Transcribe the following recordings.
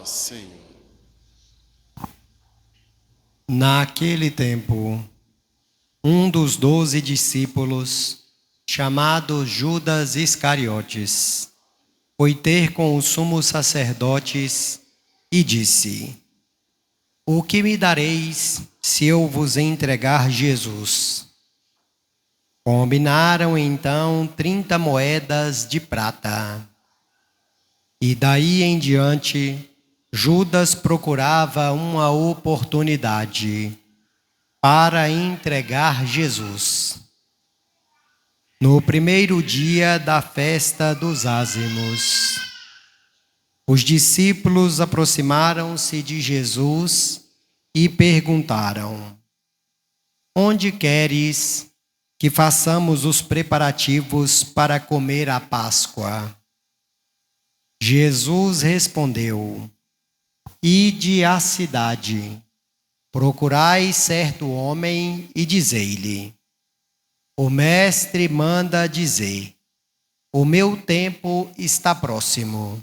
nós, Senhor. Naquele tempo, um dos 12 discípulos, chamado Judas Iscariotes, foi ter com os sumos sacerdotes e disse: O que me dareis se eu vos entregar Jesus? Combinaram então 30 moedas de prata. E daí em diante, Judas procurava uma oportunidade para entregar Jesus. No primeiro dia da festa dos ázimos, os discípulos aproximaram-se de Jesus e perguntaram: Onde queres que façamos os preparativos para comer a Páscoa? Jesus respondeu: Ide à cidade, procurai certo homem e dizei-lhe: O mestre manda dizer: O meu tempo está próximo.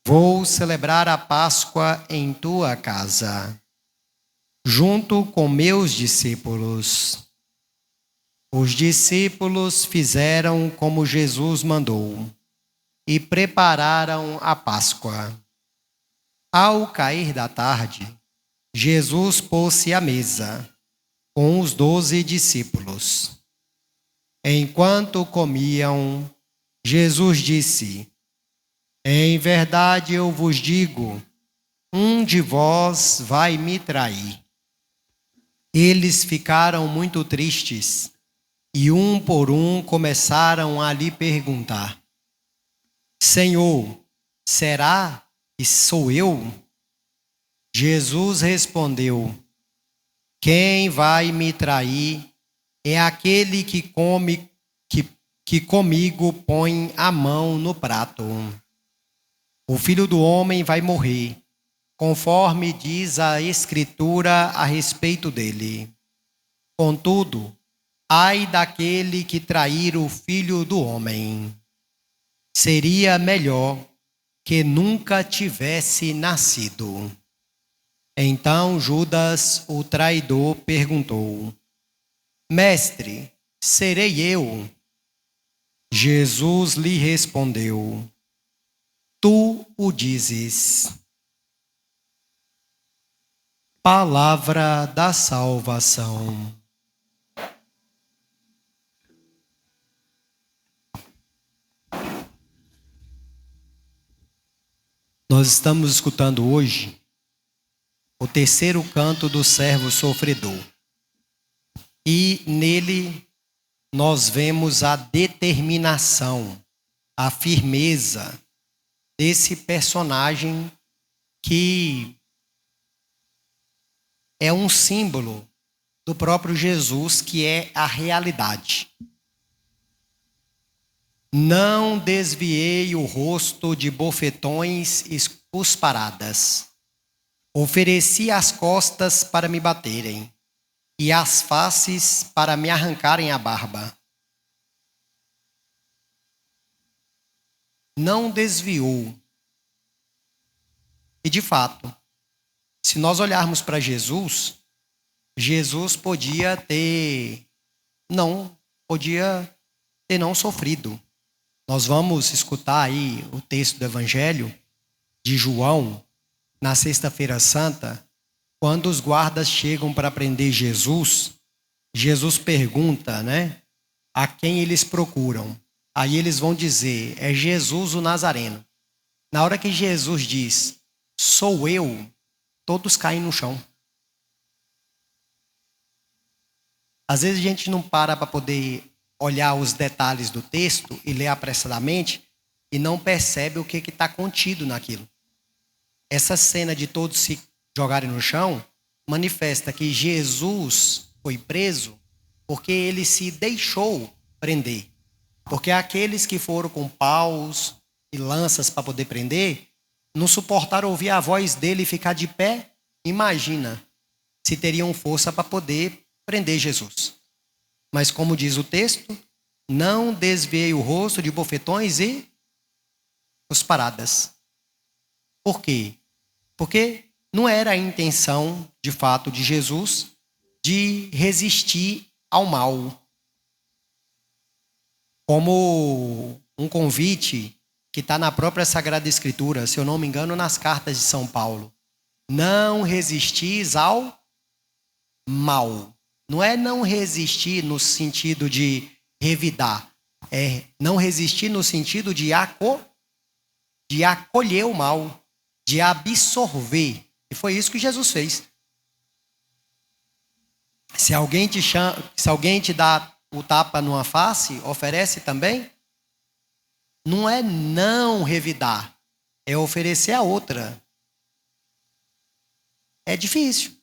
Vou celebrar a Páscoa em tua casa, junto com meus discípulos. Os discípulos fizeram como Jesus mandou e prepararam a Páscoa. Ao cair da tarde, Jesus pôs-se à mesa com os 12 discípulos. Enquanto comiam, Jesus disse: Em verdade eu vos digo, um de vós vai me trair. Eles ficaram muito tristes e um por um começaram a lhe perguntar: Senhor, será que sou eu? Jesus respondeu: Quem vai me trair é aquele que comigo põe a mão no prato. O Filho do Homem vai morrer, conforme diz a Escritura a respeito dele. Contudo, ai daquele que trair o Filho do Homem. Seria melhor que nunca tivesse nascido. Então Judas, o traidor, perguntou: Mestre, serei eu? Jesus lhe respondeu: Tu o dizes. Palavra da salvação. Nós estamos escutando hoje o terceiro canto do servo sofredor. E nele nós vemos a determinação, a firmeza desse personagem que é um símbolo do próprio Jesus, que é a realidade. Não desviei o rosto de bofetões e cusparadas. Ofereci as costas para me baterem e as faces para me arrancarem a barba. Não desviou. E de fato, se nós olharmos para Jesus, Jesus podia ter não sofrido. Nós vamos escutar aí o texto do Evangelho de João, na Sexta-feira Santa, quando os guardas chegam para prender Jesus, Jesus pergunta, a quem eles procuram. Aí eles vão dizer: é Jesus o Nazareno. Na hora que Jesus diz: sou eu, todos caem no chão. Às vezes a gente não para poder olhar os detalhes do texto e ler apressadamente e não percebe o que está contido naquilo. Essa cena de todos se jogarem no chão manifesta que Jesus foi preso porque ele se deixou prender. Porque aqueles que foram com paus e lanças para poder prender, não suportaram ouvir a voz dele e ficar de pé. Imagina se teriam força para poder prender Jesus. Mas como diz o texto, não desviei o rosto de bofetões e cusparadas. Por quê? Porque não era a intenção, de fato, de Jesus de resistir ao mal. Como um convite que está na própria Sagrada Escritura, se eu não me engano, nas cartas de São Paulo. Não resistis ao mal. Não é não resistir no sentido de revidar. É não resistir no sentido de acolher o mal, de absorver. E foi isso que Jesus fez. Se alguém te dá o tapa numa face, oferece também. Não é não revidar, é oferecer a outra. É difícil.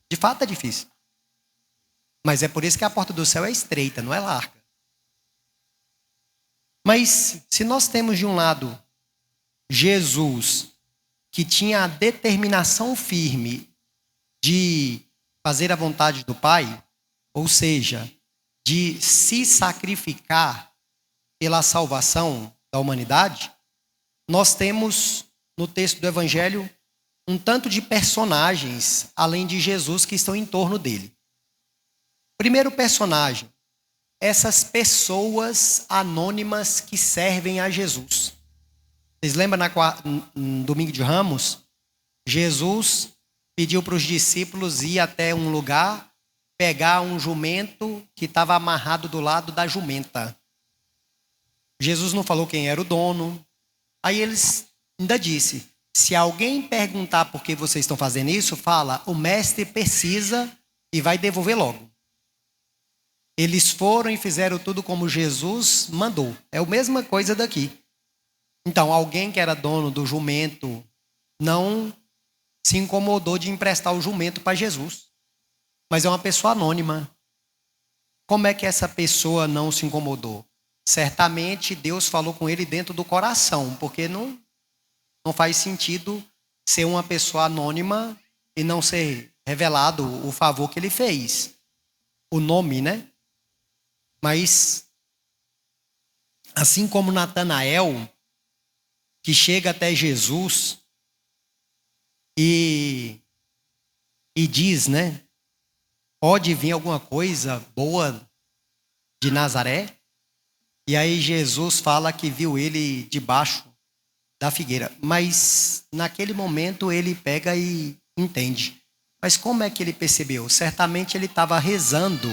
De fato é difícil. Mas é por isso que a porta do céu é estreita, não é larga. Mas se nós temos de um lado Jesus, que tinha a determinação firme de fazer a vontade do Pai, ou seja, de se sacrificar pela salvação da humanidade, nós temos no texto do Evangelho um tanto de personagens, além de Jesus, que estão em torno dele. Primeiro personagem, essas pessoas anônimas que servem a Jesus. Vocês lembram no domingo de Ramos? Jesus pediu para os discípulos ir até um lugar, pegar um jumento que estava amarrado do lado da jumenta. Jesus não falou quem era o dono. Aí eles ainda disse, se alguém perguntar por que vocês estão fazendo isso, fala, o mestre precisa e vai devolver logo. Eles foram e fizeram tudo como Jesus mandou. É a mesma coisa daqui. Então, alguém que era dono do jumento não se incomodou de emprestar o jumento para Jesus. Mas é uma pessoa anônima. Como é que essa pessoa não se incomodou? Certamente Deus falou com ele dentro do coração, porque não faz sentido ser uma pessoa anônima e não ser revelado o favor que ele fez. O nome, né? Mas, assim como Natanael, que chega até Jesus e diz, né? Pode vir alguma coisa boa de Nazaré? E aí Jesus fala que viu ele debaixo da figueira. Mas naquele momento ele pega e entende. Mas como é que ele percebeu? Certamente ele estava rezando.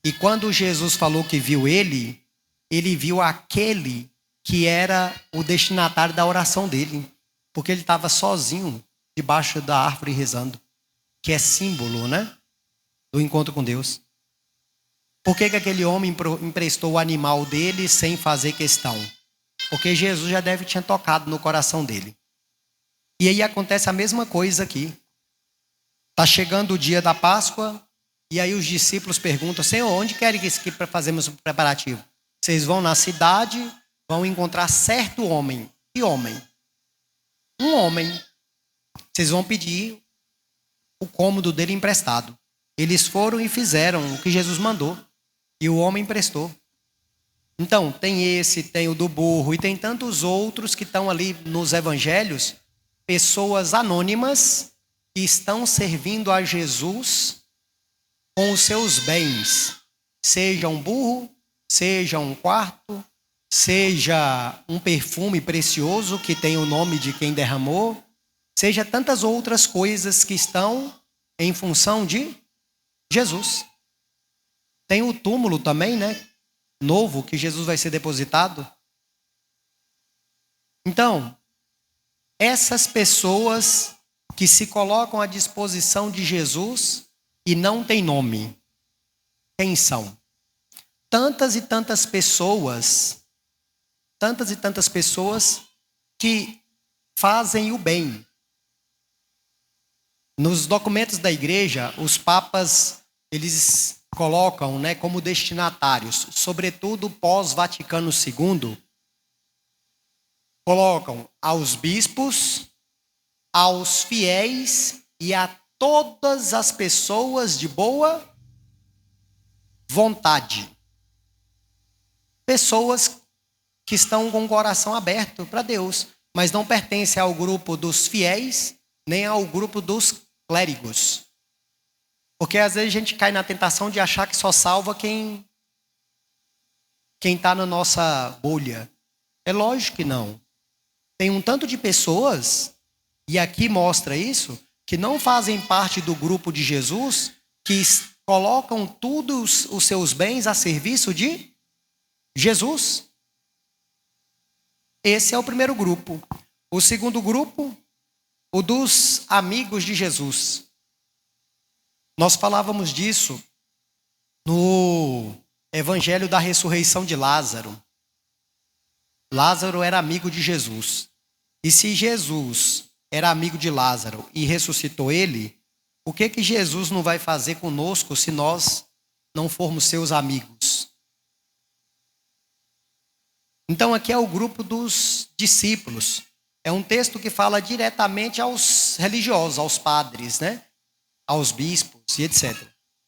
E quando Jesus falou que viu ele viu aquele que era o destinatário da oração dele. Porque ele estava sozinho debaixo da árvore rezando. Que é símbolo, né? Do encontro com Deus. Por que aquele homem emprestou o animal dele sem fazer questão? Porque Jesus já tinha tocado no coração dele. E aí acontece a mesma coisa aqui. Está chegando o dia da Páscoa, e aí os discípulos perguntam, Senhor, onde querem que fazemos o preparativo? Vocês vão na cidade, vão encontrar certo homem. Que homem? Um homem. Vocês vão pedir o cômodo dele emprestado. Eles foram e fizeram o que Jesus mandou. E o homem emprestou. Então, tem o do burro e tem tantos outros que estão ali nos evangelhos, pessoas anônimas que estão servindo a Jesus com os seus bens. Seja um burro, seja um quarto, seja um perfume precioso que tem o nome de quem derramou, seja tantas outras coisas que estão em função de Jesus. Tem o túmulo também, né? Novo, que Jesus vai ser depositado. Então, essas pessoas que se colocam à disposição de Jesus e não têm nome, quem são? Tantas e tantas pessoas que fazem o bem. Nos documentos da igreja, os papas, eles colocam, né, como destinatários, sobretudo pós-Vaticano II, colocam aos bispos, aos fiéis e a todas as pessoas de boa vontade. Pessoas que estão com o coração aberto para Deus. mas não pertence ao grupo dos fiéis, nem ao grupo dos clérigos. Porque às vezes a gente cai na tentação de achar que só salva quem está na nossa bolha. É lógico que não. Tem um tanto de pessoas, e aqui mostra isso, que não fazem parte do grupo de Jesus, que colocam todos os seus bens a serviço de Jesus. Esse é o primeiro grupo. O segundo grupo, o dos amigos de Jesus. Nós falávamos disso no Evangelho da ressurreição de Lázaro. Lázaro era amigo de Jesus. E se Jesus era amigo de Lázaro e ressuscitou ele, o que Jesus não vai fazer conosco se nós não formos seus amigos? Então aqui é o grupo dos discípulos. É um texto que fala diretamente aos religiosos, aos padres, né? Aos bispos e etc.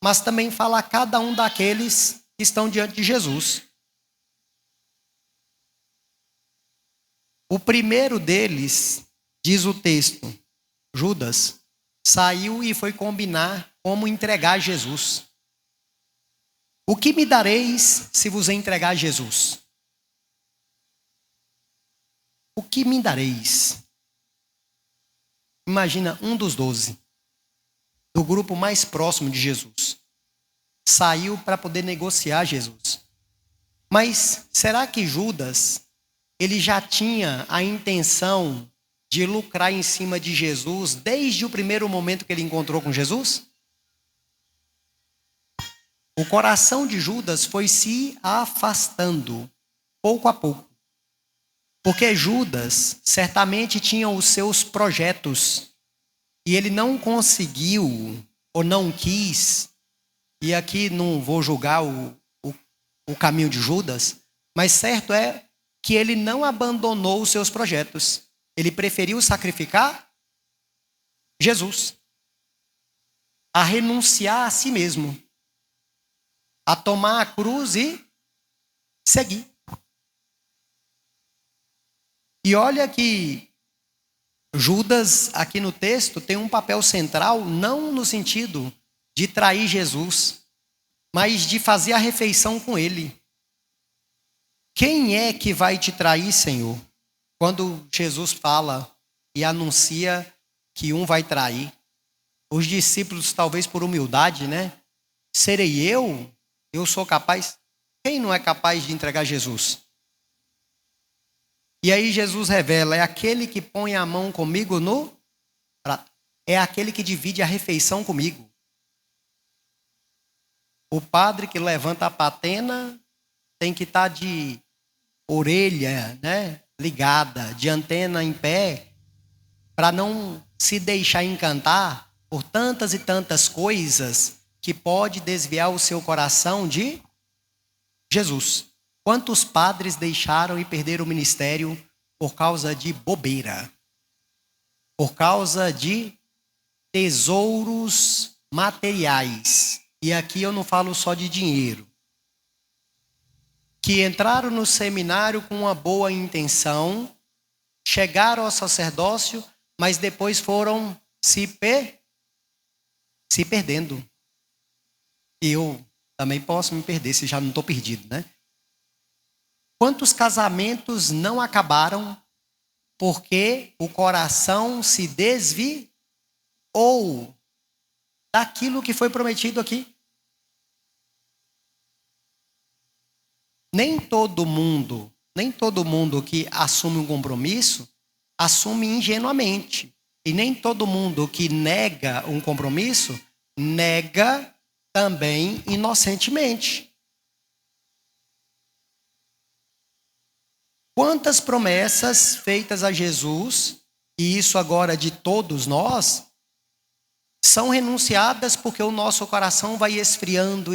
Mas também fala a cada um daqueles que estão diante de Jesus. O primeiro deles, diz o texto, Judas, saiu e foi combinar como entregar Jesus. O que me dareis se vos entregar Jesus? O que me dareis? Imagina um dos 12, do grupo mais próximo de Jesus, saiu para poder negociar Jesus. Mas será que Judas, ele já tinha a intenção de lucrar em cima de Jesus desde o primeiro momento que ele encontrou com Jesus? O coração de Judas foi se afastando, pouco a pouco. Porque Judas certamente tinha os seus projetos e ele não conseguiu ou não quis, e aqui não vou julgar o caminho de Judas, mas certo é que ele não abandonou os seus projetos. Ele preferiu sacrificar Jesus, a renunciar a si mesmo, a tomar a cruz e seguir. E olha que Judas, aqui no texto, tem um papel central, não no sentido de trair Jesus, mas de fazer a refeição com ele. Quem é que vai te trair, Senhor? Quando Jesus fala e anuncia que um vai trair. Os discípulos, talvez por humildade, né? Serei eu? Eu sou capaz? Quem não é capaz de entregar Jesus? E aí Jesus revela, é aquele que põe a mão comigo no prato. É aquele que divide a refeição comigo. O padre que levanta a patena tem que estar de orelha, né, ligada, de antena em pé, para não se deixar encantar por tantas e tantas coisas que pode desviar o seu coração de Jesus. Quantos padres deixaram e perderam o ministério por causa de bobeira? Por causa de tesouros materiais. E aqui eu não falo só de dinheiro. Que entraram no seminário com uma boa intenção, chegaram ao sacerdócio, mas depois foram se perdendo. E eu também posso me perder se já não estou perdido, né? Quantos casamentos não acabaram porque o coração se desviou daquilo que foi prometido aqui? Nem todo mundo que assume um compromisso, assume ingenuamente. E nem todo mundo que nega um compromisso, nega também inocentemente. Quantas promessas feitas a Jesus, e isso agora de todos nós, são renunciadas porque o nosso coração vai esfriando,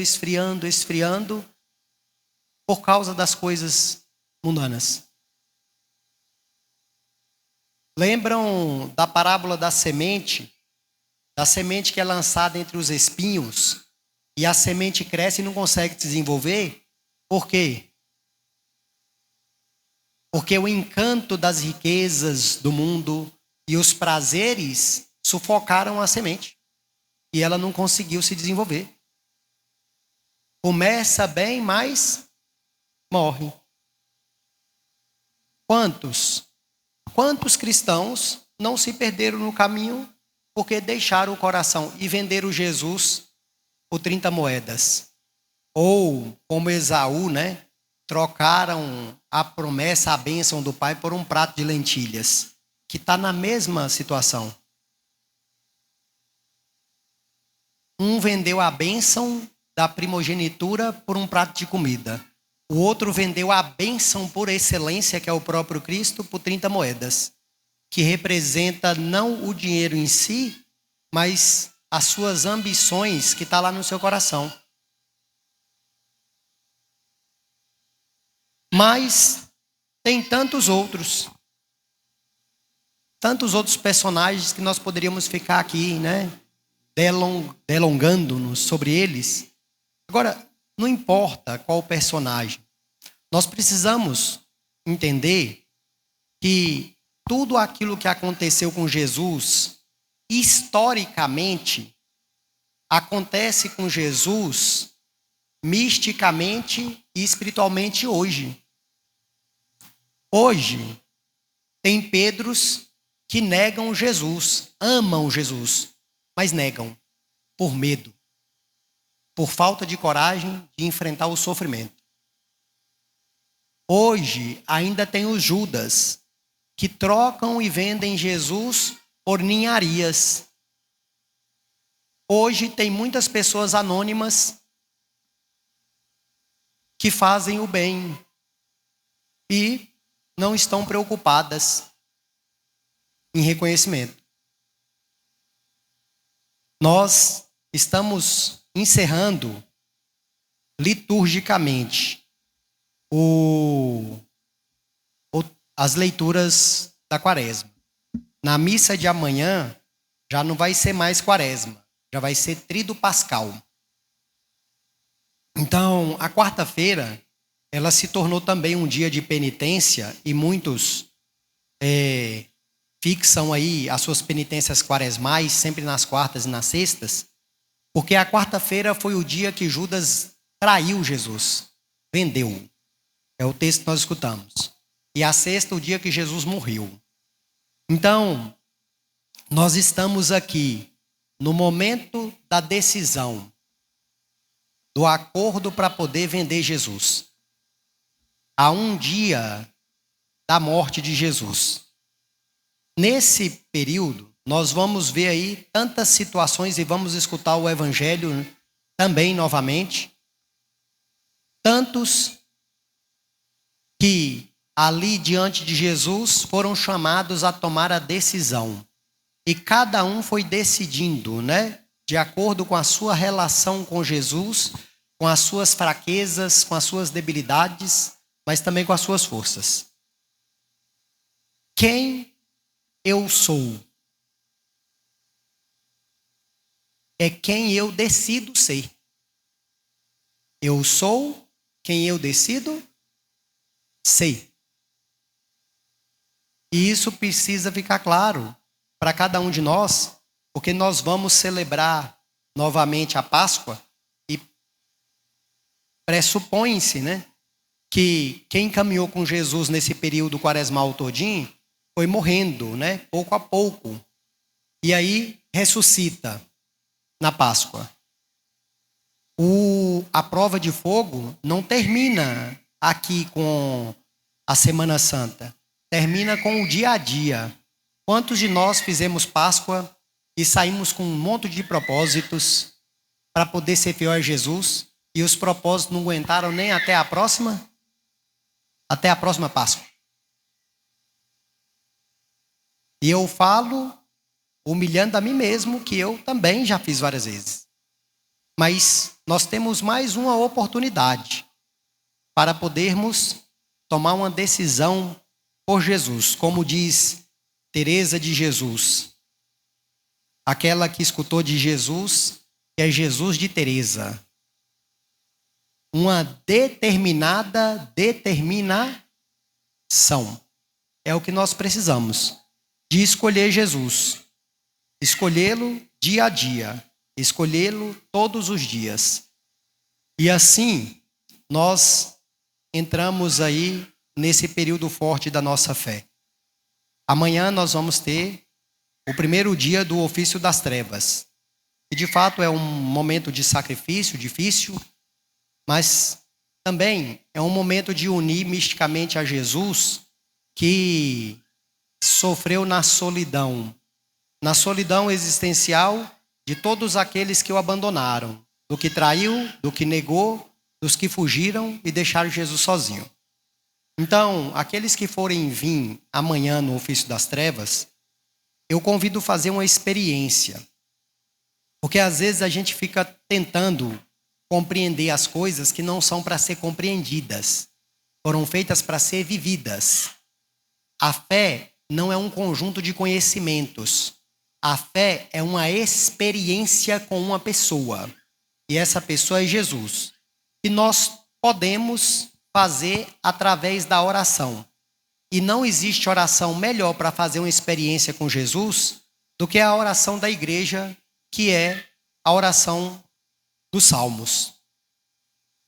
por causa das coisas mundanas. Lembram da parábola da semente que é lançada entre os espinhos, e a semente cresce e não consegue desenvolver? Por quê? Porque o encanto das riquezas do mundo e os prazeres sufocaram a semente. E ela não conseguiu se desenvolver. Começa bem, mas morre. Quantos cristãos não se perderam no caminho porque deixaram o coração e venderam Jesus por 30 moedas? Ou, como Esaú, né? Trocaram a promessa, a bênção do pai por um prato de lentilhas, que está na mesma situação. Um vendeu a bênção da primogenitura por um prato de comida. O outro vendeu a bênção por excelência, que é o próprio Cristo, por 30 moedas, que representa não o dinheiro em si, mas as suas ambições que está lá no seu coração. Mas tem tantos outros personagens que nós poderíamos ficar aqui, né, delongando-nos sobre eles. Agora, não importa qual personagem, nós precisamos entender que tudo aquilo que aconteceu com Jesus, historicamente, acontece com Jesus misticamente e espiritualmente hoje. Hoje, tem Pedros que negam Jesus, amam Jesus, mas negam por medo, por falta de coragem de enfrentar o sofrimento. Hoje, ainda tem os Judas, que trocam e vendem Jesus por ninharias. Hoje, tem muitas pessoas anônimas que fazem o bem e não estão preocupadas em reconhecimento. Nós estamos encerrando liturgicamente as leituras da Quaresma. Na missa de amanhã já não vai ser mais Quaresma, já vai ser Tríduo Pascal. Então, a quarta-feira ela se tornou também um dia de penitência e muitos fixam aí as suas penitências quaresmais sempre nas quartas e nas sextas, porque a quarta-feira foi o dia que Judas traiu Jesus, vendeu. É o texto que nós escutamos. E a sexta, o dia que Jesus morreu. Então, nós estamos aqui no momento da decisão, do acordo para poder vender Jesus. Há um dia da morte de Jesus. Nesse período, nós vamos ver aí tantas situações e vamos escutar o Evangelho também novamente. Tantos que ali diante de Jesus foram chamados a tomar a decisão. E cada um foi decidindo, né? De acordo com a sua relação com Jesus, com as suas fraquezas, com as suas debilidades, mas também com as suas forças. Quem eu sou é quem eu decido ser. Eu sou quem eu decido ser. E isso precisa ficar claro para cada um de nós, porque nós vamos celebrar novamente a Páscoa e pressupõe-se, né, que quem caminhou com Jesus nesse período quaresmal todinho foi morrendo, né, pouco a pouco. E aí ressuscita na Páscoa. A prova de fogo não termina aqui com a Semana Santa. Termina com o dia a dia. Quantos de nós fizemos Páscoa e saímos com um monte de propósitos para poder ser fiel a Jesus e os propósitos não aguentaram nem até a próxima Páscoa? E eu falo humilhando a mim mesmo, que eu também já fiz várias vezes. Mas nós temos mais uma oportunidade para podermos tomar uma decisão por Jesus, como diz Teresa de Jesus, aquela que escutou de Jesus, que é Jesus de Teresa. Uma determinada determinação. oração. É o que nós precisamos, de escolher Jesus. Escolhê-lo dia a dia. Escolhê-lo todos os dias. E assim, nós entramos aí nesse período forte da nossa fé. Amanhã nós vamos ter o primeiro dia do ofício das trevas. E de fato é um momento de sacrifício difícil, mas também é um momento de unir misticamente a Jesus, que sofreu na solidão existencial de todos aqueles que o abandonaram, do que traiu, do que negou, dos que fugiram e deixaram Jesus sozinho. Então, aqueles que forem vir amanhã no ofício das trevas, eu convido a fazer uma experiência. Porque às vezes a gente fica tentando compreender as coisas que não são para ser compreendidas. Foram feitas para ser vividas. A fé não é um conjunto de conhecimentos. A fé é uma experiência com uma pessoa. E essa pessoa é Jesus. E nós podemos fazer através da oração. E não existe oração melhor para fazer uma experiência com Jesus do que a oração da igreja, que é a oração dos Salmos.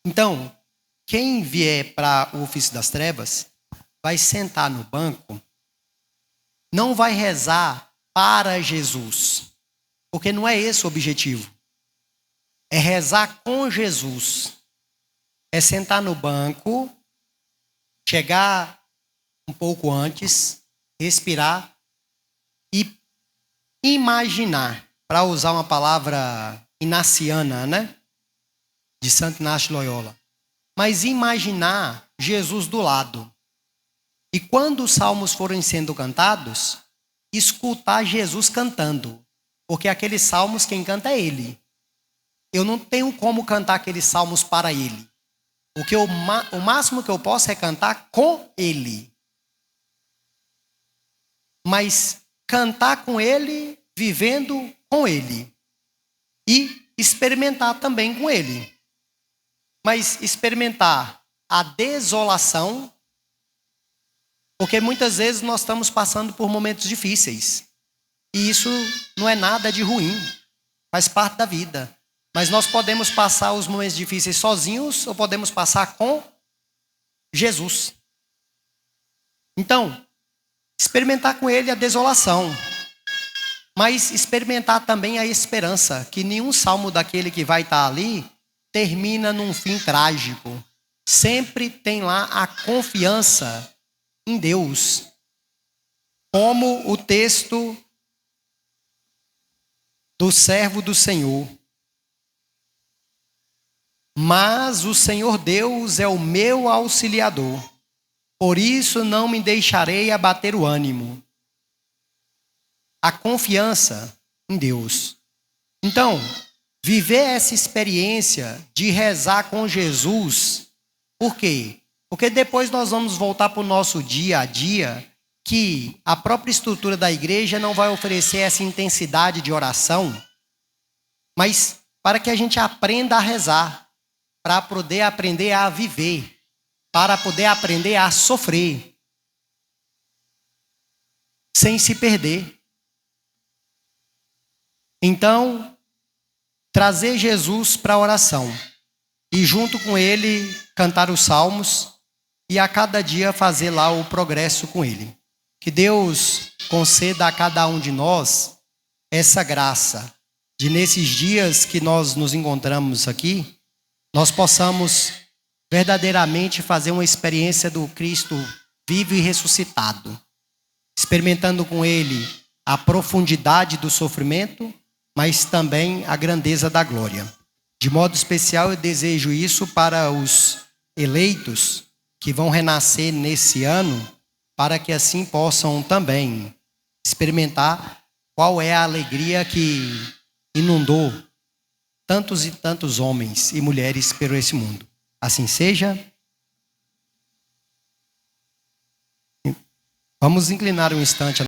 Então, quem vier para o ofício das trevas vai sentar no banco, não vai rezar para Jesus, porque não é esse o objetivo. É rezar com Jesus. É sentar no banco, chegar um pouco antes, respirar e imaginar, para usar uma palavra inaciana, né? De Santo Inácio de Loyola. Mas imaginar Jesus do lado. E quando os salmos forem sendo cantados, escutar Jesus cantando. Porque aqueles salmos quem canta é Ele. Eu não tenho como cantar aqueles salmos para Ele. O máximo que eu posso é cantar com Ele. Mas cantar com Ele, vivendo com Ele. E experimentar também com Ele. Mas experimentar a desolação, porque muitas vezes nós estamos passando por momentos difíceis. E isso não é nada de ruim, faz parte da vida. Mas nós podemos passar os momentos difíceis sozinhos ou podemos passar com Jesus. Então, experimentar com Ele a desolação, mas experimentar também a esperança, que nenhum salmo daquele que vai estar ali termina num fim trágico. Sempre tem lá a confiança em Deus. Como o texto do servo do Senhor. Mas o Senhor Deus é o meu auxiliador. Por isso não me deixarei abater o ânimo. A confiança em Deus. Então, viver essa experiência de rezar com Jesus. Por quê? Porque depois nós vamos voltar para o nosso dia a dia, que a própria estrutura da igreja não vai oferecer essa intensidade de oração, mas para que a gente aprenda a rezar, para poder aprender a viver, para poder aprender a sofrer, sem se perder. Então, trazer Jesus para a oração e junto com Ele cantar os salmos e a cada dia fazer lá o progresso com Ele. Que Deus conceda a cada um de nós essa graça de nesses dias que nós nos encontramos aqui, nós possamos verdadeiramente fazer uma experiência do Cristo vivo e ressuscitado, experimentando com Ele a profundidade do sofrimento, mas também a grandeza da glória. De modo especial, eu desejo isso para os eleitos que vão renascer nesse ano, para que assim possam também experimentar qual é a alegria que inundou tantos e tantos homens e mulheres por esse mundo. Assim seja. Vamos inclinar um instante.